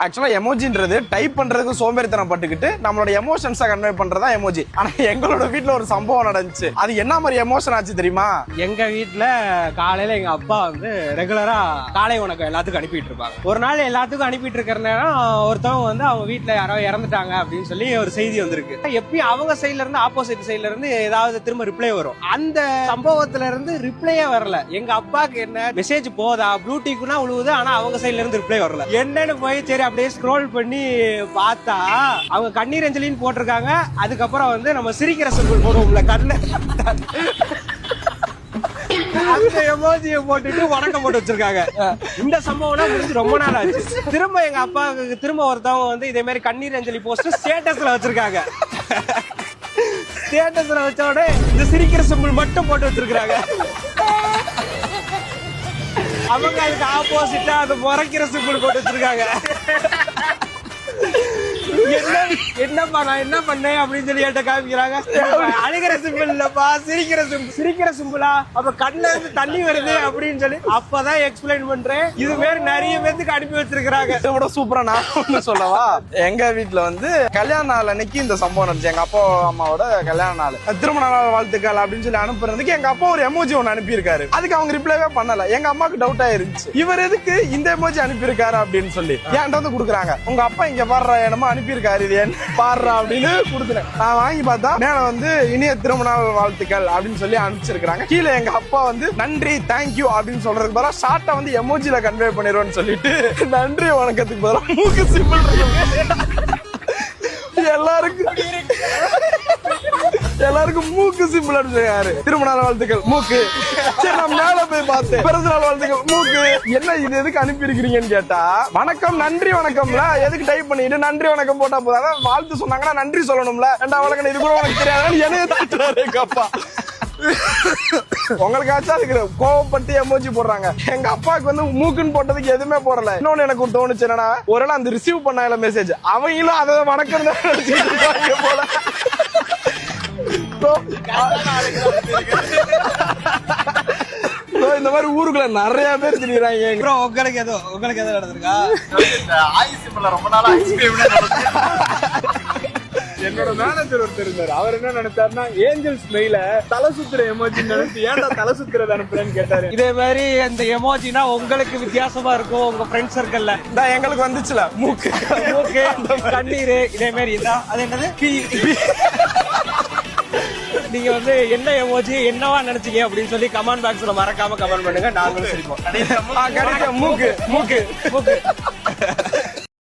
ஆக்சுவலா எமோஜின்றது டைப் பண்றதுக்கு சோம்பேறித்தனம் பட்டுக்கிட்டு நம்மளோட எமோஷன்ஸை கன்வே பண்றதா எமோஜி. ஆனா எங்களோட வீட்டுல ஒரு சம்பவம் நடந்துச்சு. அது என்ன மாதிரி எமோஷன் ஆச்சு தெரியுமா? எங்க வீட்டுல காலையில எங்க அப்பா வந்து ரெகுலரா காலை உனக்கு எல்லாத்துக்கும் அனுப்பிட்டு இருப்பாங்க. ஒரு நாள் எல்லாத்துக்கும் அனுப்பிட்டு இருக்கிற நேரம் ஒருத்தவங்க வந்து அவங்க வீட்டுல யாரோ இறந்துட்டாங்க அப்படின்னு சொல்லி ஒரு செய்தி வந்திருக்கு. எப்பயும் அவங்க சைட்ல இருந்து ஆப்போசிட் சைட்ல இருந்து ஏதாவது திரும்ப ரிப்ளை வரும். அந்த சம்பவத்துல இருந்து ரிப்ளையே வரல. எங்க அப்பாக்கு என்ன மெசேஜ் போதா ப்ளூடிக்குனா உழுவுது, ஆனா அவங்க சைட்ல இருந்து ரிப்ளை வரல. என்னன்னு போய் சரி அப்படியே ஸ்க்ரோல் பண்ணி பார்த்தா அவங்க கண்ணீர் அஞ்சலின்னு போட்டிருக்காங்க. அதுக்கப்புறம் வந்து நம்ம சிரிக்கிற சிம்பிள் போடுவோம்ல கண்ணு, அந்த எமோஜியை போட்டுட்டு வணக்கம் போட்டு வச்சிருக்காங்க. இந்த சம்பவம் முடிஞ்சு ரொம்ப நாள் ஆச்சு. திரும்ப எங்க அப்பாவுக்கு திரும்ப ஒருத்தவங்க வந்து இதே மாதிரி கண்ணீர் அஞ்சலி போஸ்ட் ஸ்டேட்டஸ்ல வச்சிருக்காங்க. ஸ்டேட்டஸ்ல வச்சோட இந்த சிரிக்கிற சிம்பிள் மட்டும் போட்டு வச்சிருக்காங்க. அவங்க அதுக்கு ஆப்போசிட்டா அது முறைக்கிற சிம்பிள் போட்டு வச்சிருக்காங்க. என்னப்பா நான் என்ன பண்ணேன் அப்படின்னு சொல்லி என்கிட்ட காமிக்கிறாங்க. அழுகிற சிம்பிள் இல்லப்பா, சிரிக்கிற சிம்பிளா, அப்ப கண்ணுல இருந்து தண்ணி வருது அப்படின்னு சொல்லி அப்பதான் எக்ஸ்பிளைன் பண்றேன். இது மாதிரி நிறைய பேருக்கு அனுப்பி வச்சிருக்காங்க. இதோட சூப்பரா நான் ஒண்ணு சொல்லவா? எங்க வீட்டுல வந்து கல்யாண நாள் அன்னைக்கு இந்த சம்பவம் நடந்துச்சு. எங்க அப்பா அம்மாவோட கல்யாண நாள், திருமண நாள் வாழ்த்துக்கள் அப்படின்னு சொல்லி அனுப்புறதுக்கு எங்க அப்பா ஒரு எமோஜி ஒன்னு அனுப்பியிருக்காரு. அதுக்கு அவங்க ரிப்ளைவே பண்ணல. எங்க அம்மாக்கு டவுட் ஆயிருச்சு, இவர் எதுக்கு இந்த எமோஜி அனுப்பியிருக்காரு அப்படின்னு சொல்லி என்கிட்ட வந்து குடுக்குறாங்க. உங்க அப்பா இங்க பாடுற என்னமோ அனுப்பியிருக்காரு, இது பாடுறா அப்படின்னு கொடுத்துட்டேன். நான் வாங்கி பார்த்தா மேல வந்து இனிய திருமண நாள் வாழ்த்துக்கள் அப்படின்னு சொல்லி அனுப்பிச்சிருக்காங்க. கீழே எங்க அப்பா வந்து நன்றி தேங்க்யூ அப்படின்னு சொல்றதுக்கு பதிலா ஷார்ட்டா வந்து எமோஜில கன்வே பண்ணிடுவோம்னு சொல்லிட்டு நன்றி வணக்கத்துக்கு பதிலா மூக்கு சிம்பிள் எல்லாருக்கும் மூக்கு சிம்பிள் அடிச்சிருக்காரு. திருமண நாள் வாழ்த்துக்கள் மூக்கு. சரி நான் மேல போய் பார்த்தேன், பிறந்த நாள் வாழ்த்துக்கள் மூக்கு. என்ன இது எதுக்கு அனுப்பி இருக்கிறீங்கன்னு கேட்டா, வணக்கம் நன்றி வணக்கம்ல எதுக்கு டைப் பண்ணிட்டு நன்றி வணக்கம் போட்டா போதாதான், வாழ்த்து சொன்னாங்கன்னா நன்றி சொல்லணும்ல. ரெண்டா வழக்கம் இது கூட உனக்கு தெரியாது என்னைய திட்டுறாரு எங்க அப்பா. உங்களுக்காச்சும் அதுக்கு கோவப்பட்டு எமோஜி போடுறாங்க. எங்க அப்பாவுக்கு வந்து மூக்குன்னு போட்டதுக்கு எதுவுமே போடல. இன்னொன்னு எனக்கு தோணுச்சு என்னன்னா, ஒருவேளை அந்த ரிசீவ் பண்ண மெசேஜ் அவங்களும் அதை வணக்கம் போல. இந்த மாதிரி ஊருக்குள்ள நிறைய பேர் திரிகிறாங்க. உங்களுக்கு எதோ நடந்திருக்கா? ரொம்ப நாளா என்னோட மேனேஜர் ஒருத்தர் இருந்தாரு. அவர் என்ன நினைச்சாருன்னா, ஏஞ்சல் ஸ்மெயில தலை சுத்துற எமோஜி நினைச்சு ஏன்டா தலை சுத்துறது அனுப்புறேன்னு கேட்டாரு. இதே மாதிரி அந்த எமோஜினா உங்களுக்கு வித்தியாசமா இருக்கும் உங்க ஃப்ரெண்ட் சர்க்கிள்ல. எங்களுக்கு வந்துச்சுல மூக்கு கண்ணீர் இதே மாதிரி தான். அது என்னது நீங்க வந்து என்ன எமோஜி என்னவா நினைச்சீங்க அப்படின்னு சொல்லி கமெண்ட் பாக்ஸ்ல மறக்காம கமெண்ட் பண்ணுங்க. நாங்களும் சிரிப்போம். மூக்கு மூக்கு மூக்கு